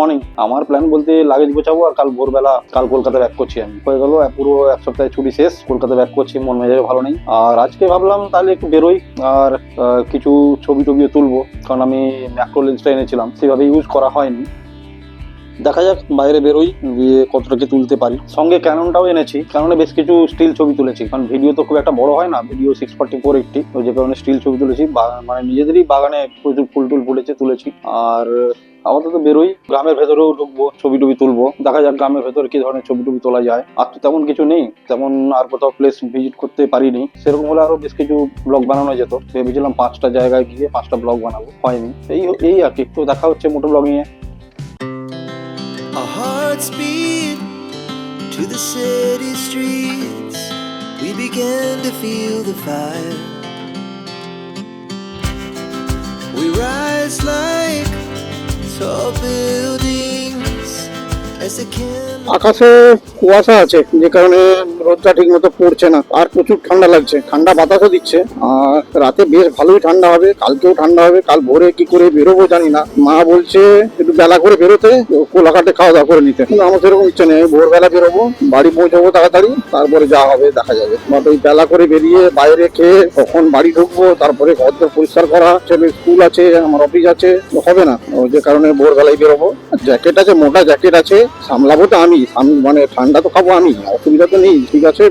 Morning. আমার plan বলতে luggage গোছাবো আর কাল ভোরবেলা কলকাতা ব্যাক করছি। আমি হয়ে গেল পুরো এক সপ্তাহে ছুটি শেষ, কলকাতা ব্যাক করছি, মন মেজাজ ভালো নেই। আর আজকে ভাবলাম তাহলে একটু বেরোই আর কিছু ছবি টবিও তুলবো, কারণ আমি ম্যাক্রো লেন্সটা এনেছিলাম, সেভাবে ইউজ করা হয়নি। দেখা যাক বাইরে বেরোই, গিয়ে কতটা কি তুলতে পারি। সঙ্গে ক্যাননটাও এনেছি, ক্যাননে বেশ কিছু স্টিল ছবি তুলেছি, কারণ ভিডিও তো খুব একটা বড় হয় না, ভিডিও 640x80, ওই যে কারণে স্টিল ছবি তুলেছি। মানে নিজেদেরই বাগানে প্রচুর ফুল টুল ফুটেছে, তুলেছি। আর আপাতত বেরোই, গ্রামের ভেতরেও ঢুকবো, ছবি টবি তুলবো। দেখা যাক গ্রামের ভেতরে কি ধরনের ছবি টবি তোলা যায়। আর তো তেমন কিছু নেই, তেমন আর কোথাও প্লেস ভিজিট করতে পারিনি। সেরকম হলে আরো বেশ কিছু ব্লগ বানানো যেত। ভেবেছিলাম 5টা জায়গায় গিয়ে 5টা ব্লগ বানাবো, হয়নি। এই আর কি। তো দেখা হচ্ছে মোটো ব্লগিং এ। Our hearts beat to the city streets. We began to feel the fire. We rise like tall buildings as the candles. আকাশে কুয়াশা আছে, যে কারণে রোদটা ঠিক মতো পড়ছে না, আর প্রচুর ঠান্ডা লাগছে। ঠান্ডা বাতাসও দিচ্ছে, আর রাতে বেশ ভালোই ঠান্ডা হবে, কালকেও ঠান্ডা হবে। কাল ভোরে কি করে বেরোবো জানি না। মা বলছে একটু বেলা করে বেরোতে, কোলাঘাটে খাওয়া দাওয়া করে নিতে, কিন্তু আমার সেরকম ইচ্ছে নেই। ভোরবেলা বেরোবো, বাড়ি পৌঁছাবো তাড়াতাড়ি, তারপরে যা হবে দেখা যাবে। বাট ওই বেলা করে বেরিয়ে বাইরে খেয়ে তখন বাড়ি ঢুকবো, তারপরে ঘর দর পরিষ্কার করা, ছেলের স্কুল আছে, আমার অফিস আছে, হবে না। যে কারণে ভোরবেলায় বেরোবো। জ্যাকেট আছে, মোটা জ্যাকেট আছে, সামলাবো তো আমি, মানে ঠান্ডা তো খাবো আমি, অসুবিধা তো নেই। ঠিক আছে,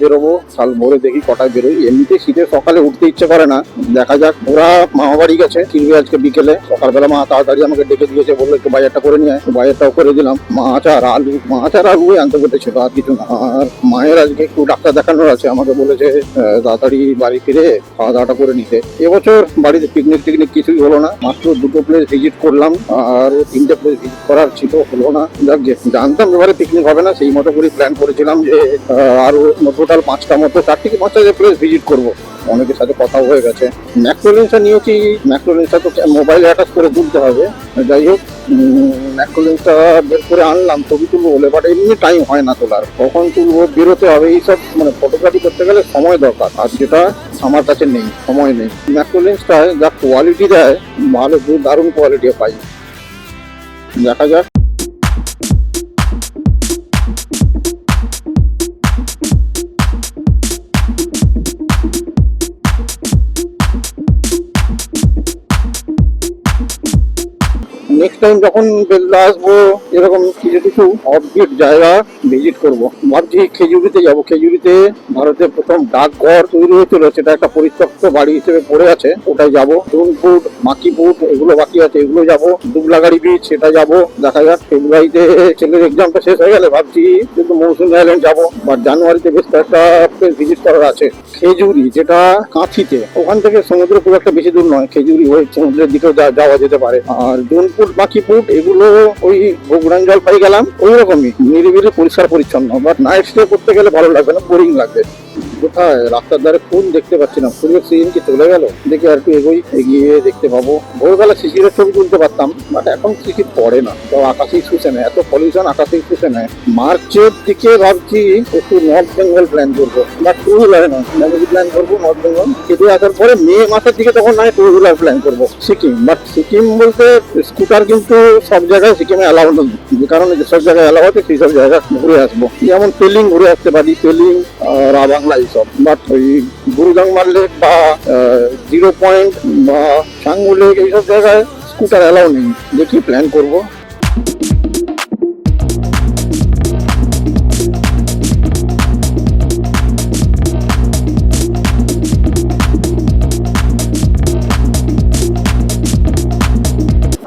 বেরোবো। কাল ভোরে দেখি কটায় বেরোই। এমনিতে শীতে সকালে উঠতে ইচ্ছে করে না। দেখা যাক। ওরা মামা বাড়ি গেছে, ফিরবে আজকে বিকেলে। সকালবেলা মা তাড়াতাড়ি আমাকে ডেকে দিয়েছে, বললো একটু বাজারটা করে নিয়ে আয়। বাজারটাও করে দিলাম। মাছ আর আলু আনতে বলেছিল, আর কিছু না। আর মায়ের আজকে একটু ডাক্তার দেখানোর আছে, আমাকে বলেছে তাড়াতাড়ি বাড়ি ফিরে খাওয়া দাওয়াটা করে নিতে। এবছর বাড়িতে পিকনিক টিকনিক কিছুই হলো না, মাত্র 2টো প্লেস ভিজিট করলাম, আর 3টে প্লেস ভিজিট করার ছিল, হলো না। যাক, জানতাম এবারে পিকনিক হবে না, সেই মতো করে প্ল্যান করেছিলাম যে আরো টোটাল 5টা মতো, 4 থেকে 5টা প্লেস ভিজিট করবো। অনেকের সাথে কথা হয়ে গেছে। ম্যাক্রো লেন্সটা নিয়েছি, ম্যাক্রো লেন্সটা তো মোবাইলে অ্যাটাচ করে তুলতে হবে। যাই হোক, ম্যাক্রো লেন্সটা বের করে আনলাম ছবি তুলবো বলে, বাট এমনি টাইম হয় না তোলার। কখন তুলবো, বেরোতে হবে, এইসব মানে ফটোগ্রাফি করতে গেলে সময় দরকার, আর যেটা আমার কাছে নেই, সময় নেই। ম্যাক্রো লেন্সটা যা কোয়ালিটি দেয়, ভালো, দারুণ কোয়ালিটি পাই। দেখা যাক। নেক্সট টাইম যখন বেলদা আসবো, এরকম কিছু কিছু অফবিট জায়গা ভিজিট করব। ভাবছি খেজুরিতে যাব। খেজুরিতে ভারতের প্রথম ডাকঘর তৈরি হয়েছিল, সেটা একটা পরিত্যক্ত বাড়ি হিসেবে পড়ে আছে, ওটাই যাব। ডুনপুট, মাকিপুট, এগুলো বাকি আছে, এগুলো যাব। দুবলাগাড়ি বিচ, সেটা যাব। দেখা যাক। ফেব্রুয়ারিতে ছেলের এক্সামটা শেষ হয়ে গেলে ভাবছি কিন্তু মৌসুমী আইল্যান্ড যাবো, বা জানুয়ারিতে বেশ কয়েকটা ভিজিট করার আছে। খেজুরি, যেটা কাঁথিতে, ওখান থেকে সমুদ্র খুব একটা বেশি দূর নয়, খেজুরি হয়ে সমুদ্রের দিকেও যাওয়া যেতে পারে। আর ডুনপুট, বাকিপুট, এগুলো ওই বগুড়ান জলপাই গেলাম, ওই রকমই নিরিবিলি, পরিষ্কার পরিচ্ছন্ন। বাট নাইট স্টে করতে গেলে ভালো লাগবে না, বোরিং লাগবে। কোথায় রাস্তার ধারে ফুল দেখতে পাচ্ছি না, ফুলের সিজন কি চলে গেল? দেখি আর একটু এগিয়ে দেখতে পাবো। ভোরবেলা শিশিরের ছবি তুলতে পারতাম, বাট এখন শিশির পড়ে না, তো আকাশেই শুষে নেয়, এত পলিউশন, আকাশেই শুষে নেয়। মার্চের দিকে ভাবছি একটু নর্থ বেঙ্গল প্ল্যান করবো, বাট টু হুইলার নয়, ফ্যামিলি প্ল্যান করবো নর্থ বেঙ্গল। কেটে আসার পরে মে মাসের দিকে তখন নয় টু হুইলার প্ল্যান করবো। সিকিম, বাট সিকিম বলতে স্কুটার কিন্তু সব জায়গায় সিকিমে অ্যালাউ নেই, যে কারণে যেসব জায়গায় অ্যালাউ আছে সেই সব জায়গা ঘুরে আসবো। যেমন পেলিং ঘুরে আসতে পারি, পেলিং, রাবাংলা, এইসব। বাট ওই গুরুজংমার লেক বা 0 পয়েন্ট বা সাঙ্গু লেক, এইসব জায়গায় স্কুটার অ্যালাউ নেই। দেখি প্ল্যান করবো।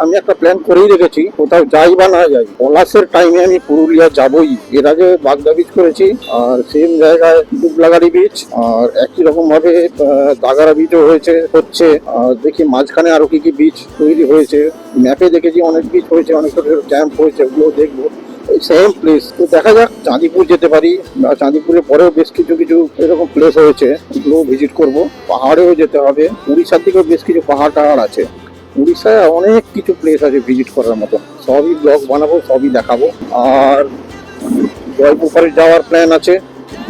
আমি একটা প্ল্যান করেই রেখেছি, কোথাও যাই বা না যাই, পলাশের টাইমে আমি পুরুলিয়া যাবই। এর আগে বাগদা বিচ করেছি, আর সেম জায়গায় দুবলাগাড়ি বিচ, আর একই রকম ভাবে দাগারা বিচও হচ্ছে। আর দেখি মাঝখানে আরো কি কি বিচ তৈরি হয়েছে। ম্যাপে দেখেছি অনেক বিচ হয়েছে, অনেক ছোট ছোট ক্যাম্প হয়েছে, ওগুলো দেখবো। Same place. তো দেখা যাক, চাঁদিপুর যেতে পারি, বা চাঁদিপুরের পরেও বেশ কিছু কিছু এরকম প্লেস হয়েছে, ওগুলো ভিজিট করব। পাহাড়েও যেতে হবে, উড়িষ্যার দিকেও বেশ কিছু পাহাড় টাহাড় আছে। উড়িষ্যায় অনেক কিছু প্লেস আছে ভিজিট করার মতো, সবই ব্লগ বানাবো, সবই দেখাবো। আর জয়পুরপাড়ে যাওয়ার প্ল্যান আছে,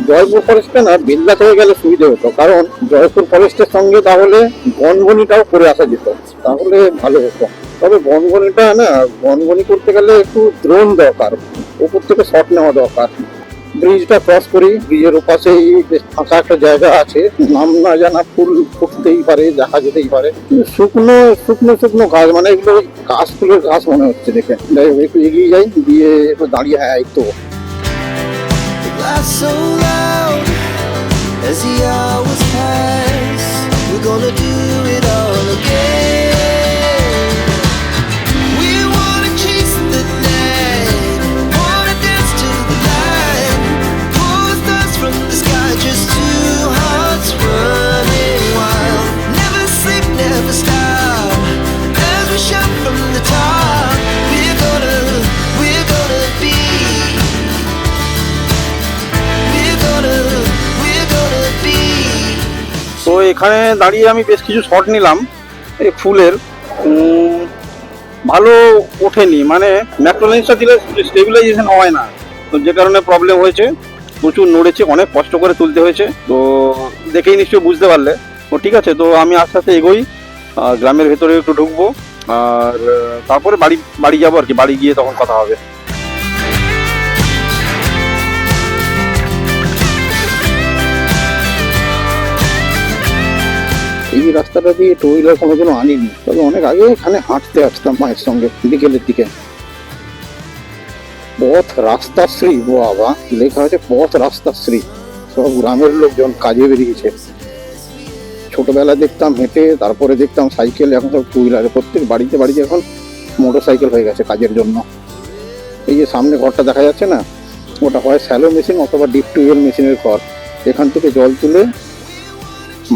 জয়পুর ফরেস্টে না বেলদা থেকে গেলে সুবিধে হতো, কারণ জয়পুর ফরেস্টের সঙ্গে তাহলে বনবনিটাও করে আসা যেত, তাহলে ভালো হতো। তবে বনবনিটা না, বনবনি করতে গেলে একটু ড্রোন দরকার, উপর থেকে শট নেওয়া দরকার। ব্রিজটা ক্রস করি, ব্রিজের ওপাশেই বেশ ফাঁকা একটা জায়গা আছে, নাম না জানা ফুল ফুটতেই পারে, দেখা যেতেই পারে। কিন্তু শুকনো শুকনো শুকনো ঘাস, মানে এগুলো ঘাস ফুলের ঘাস মনে হচ্ছে দেখে। যাই হোক, একটু এগিয়ে যাই, দিয়ে একটু দাঁড়িয়ে, হ্যাঁ এই তো। The laughs so loud as the hours pass. We're gonna do it all again. We wanna chase the night, wanna dance to the light. Pull the stars from the sky, just two hearts running wild. Never sleep, never stop, as we shout from the top. We're gonna be. তো এখানে দাঁড়িয়ে আমি বেশ কিছু shot নিলাম এই ফুলের। ভালো ওঠেনি, মানে ম্যাক্রোলেন্সটা দিলে স্টেবিলাইজেশন হয় না, তো যে কারণে প্রবলেম হয়েছে। প্রচুর নড়েছে, অনেক কষ্ট করে তুলতে হয়েছে, তো দেখেই নিশ্চয়ই বুঝতে পারলে। তো ঠিক আছে, তো আমি আস্তে আস্তে এগোই, গ্রামের ভেতরে একটু ঢুকবো, আর তারপরে বাড়ি যাবো আর কি। বাড়ি গিয়ে তখন কথা হবে। এই রাস্তাটা দিয়ে টু হুইলার কোনোদিনও আনিনি, তবে অনেক আগে এখানে হাঁটতে আসতাম মায়ের সঙ্গে বিকেলের দিকে। পথ রাস্তাশ্রী, বাবা লেখা আছে পথ রাস্তাশ্রী। সব গ্রামের লোকজন কাজে বেরিয়েছে। ছোটবেলায় দেখতাম হেঁটে, তারপরে দেখতাম সাইকেল, এখন সব টু হুইলারে। প্রত্যেক বাড়িতে বাড়িতে এখন মোটর সাইকেল হয়ে গেছে কাজের জন্য। এই যে সামনে ঘরটা দেখা যাচ্ছে না, ওটা হয় স্যালো মেশিন অথবা ডিপ টিউবওয়েল মেশিনের ঘর। এখান থেকে জল তুলে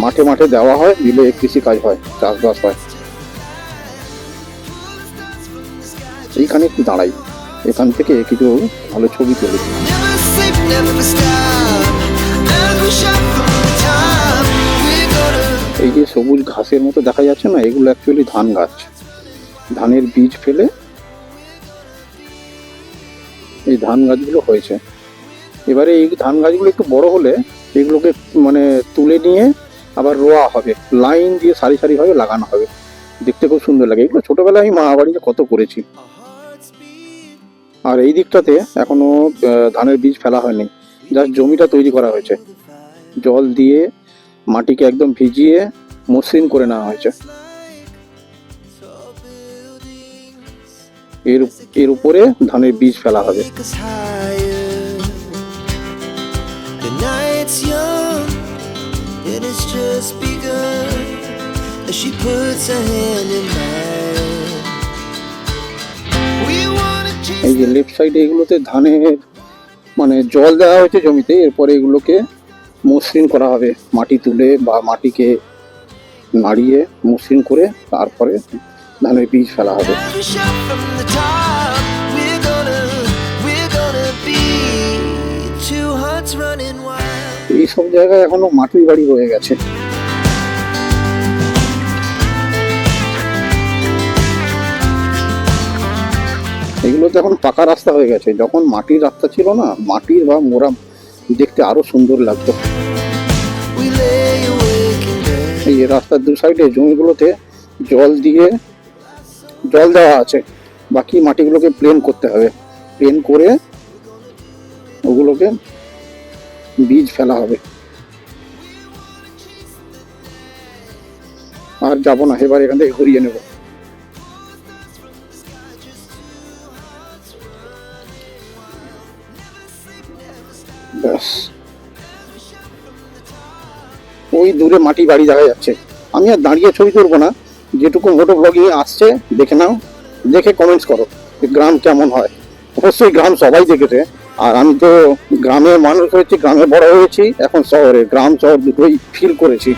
মাঠে মাঠে দেওয়া হয়, দিলে কৃষি কাজ হয়, চাষবাস হয়। এইখানে একটু দাঁড়াই, এখান থেকে কিছু ভালো ছবি তুলি। Never sleep, never stop, as we shout from the top. We're gonna এই যে সবুজ ঘাসের মতো দেখা যাচ্ছে না, এগুলো অ্যাকচুয়ালি ধান গাছ। ধানের বীজ ফেলে এই ধান গাছগুলো হয়েছে। এবারে এই ধান গাছগুলো একটু বড় হলে এগুলোকে মানে তুলে নিয়ে আবার রোয়া হবে, লাইন দিয়ে সারি সারি ভাবে লাগানো হবে, দেখতে খুব সুন্দর লাগে। এগুলো ছোটবেলায় আমি মা বাড়িতে কত করেছি। আর এই দিকটাতে এখনো ধানের বীজ ফেলা হয়নি, জাস্ট জমিটা তৈরি করা হয়েছে, জল দিয়ে মাটিকে একদম ভিজিয়ে মসৃণ করে নেওয়া হয়েছে। এর উপরে ধানের বীজ ফেলা হবে। take us higher. The night's young and it's just begun as she puts her hand in mine. We wanna chase এই যে লেফট সাইডে এগুলোতে ধানের মানে জল দেওয়া হয়েছে জমিতে, এরপরে এগুলোকে মসৃণ করা হবে, মাটি তুলে বা মাটিকে নাড়িয়ে মসৃণ করে তারপরে ধানের বীজ ফেলা হবে। as we shout from the top. We're gonna be two hearts running wild. এই সব জায়গায় এখনো মাটির বাড়ি রয়ে গেছে। এগুলো তো এখন পাকা রাস্তা হয়ে গেছে, যখন মাটির রাস্তা ছিল না, মাটির বা মোরা দেখতে আরো সুন্দর লাগতো। We lay awake in bed. এই রাস্তার দু সাইডে জমিগুলোতে জল দেওয়া আছে, বাকি মাটিগুলোকে প্লেন করতে হবে, প্লেন করে ওগুলোকে বীজ ফেলা হবে। আর যাবো না, এবার এখান থেকে ঘুরিয়ে নেব। ব্যাস, ওই দূরে মাটি বাড়ি দেখা যাচ্ছে। আমি আর দাঁড়িয়ে ছবি তুলবো না, যেটুকু মোটো ব্লগে আসছে দেখে নাও, দেখে কমেন্টস করো গ্রাম কেমন হয়। অবশ্যই গ্রাম সবাই দেখেছে, আর আমি তো গ্রামের মানুষ হয়েছি, গ্রামে বড় হয়েছি, এখন শহরে, গ্রাম শহর দুটোই ফিল করেছি।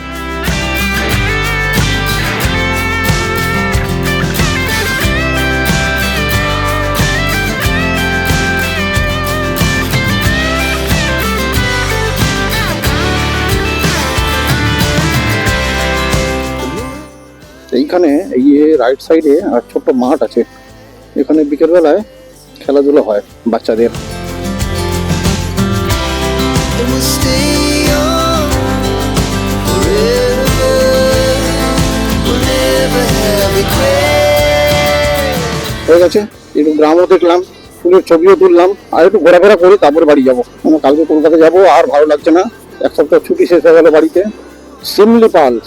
এইখানে এই রাইট সাইডে আর ছোট্ট মাঠ আছে, এখানে বিকেলবেলায় খেলাধুলো হয় বাচ্চাদের। The we'll stay young forever. We'll never have regret. হয়ে গেছে, একটু গ্রামও দেখলাম, ফুলের ছবিও তুললাম, আর একটু ঘোরাফেরা করি তারপরে বাড়ি যাবো। কালকে কলকাতা যাবো, আর ভালো লাগছে না, এক সপ্তাহ ছুটি শেষ হয়ে গেল বাড়িতে।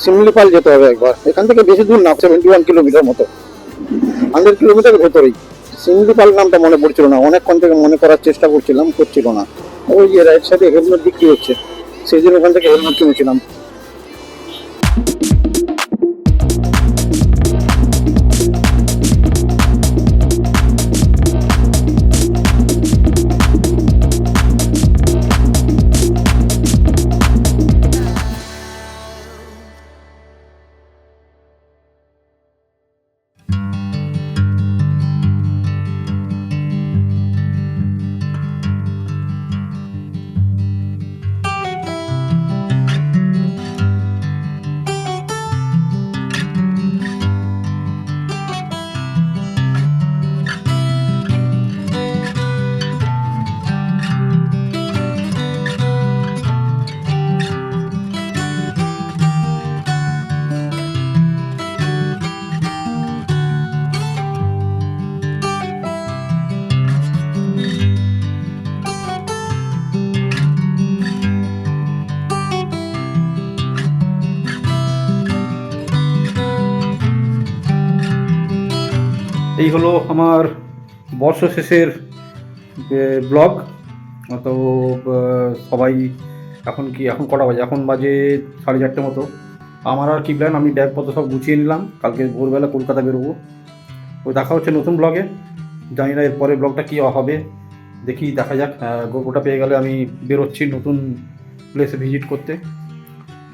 সিমলিপাল যেতে হবে একবার, এখান থেকে বেশি দূর না, 71 কিলোমিটার মতো, 100 কিলোমিটার ভেতরেই। সিমলিপাল নামটা মনে পড়ছিল না, অনেকক্ষণ থেকে মনে করার চেষ্টা করছিলাম, করছিল না। ওই যে রাইট সাইডে হেলমেট বিক্রি হচ্ছে, সেই দিন ওখান থেকে হেলমেট কিনেছিলাম। এই হলো আমার বর্ষ শেষের ব্লগ। তো সবাই এখন কটা বাজে, এখন বাজে 4:30 মতো। আমার আর কি প্ল্যান, আমি ব্যাগপত্র সব গুছিয়ে নিলাম, কালকে ভোরবেলা কলকাতা বেরোবো। তো দেখা হচ্ছে নতুন ব্লগে, জানি না এরপরে ব্লগটা কী হবে, দেখি দেখা যাক। গল্পটা পেয়ে গেলে আমি বেরোচ্ছি নতুন প্লেসে ভিজিট করতে।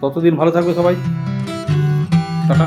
ততদিন ভালো থাকবে সবাই, টাটা।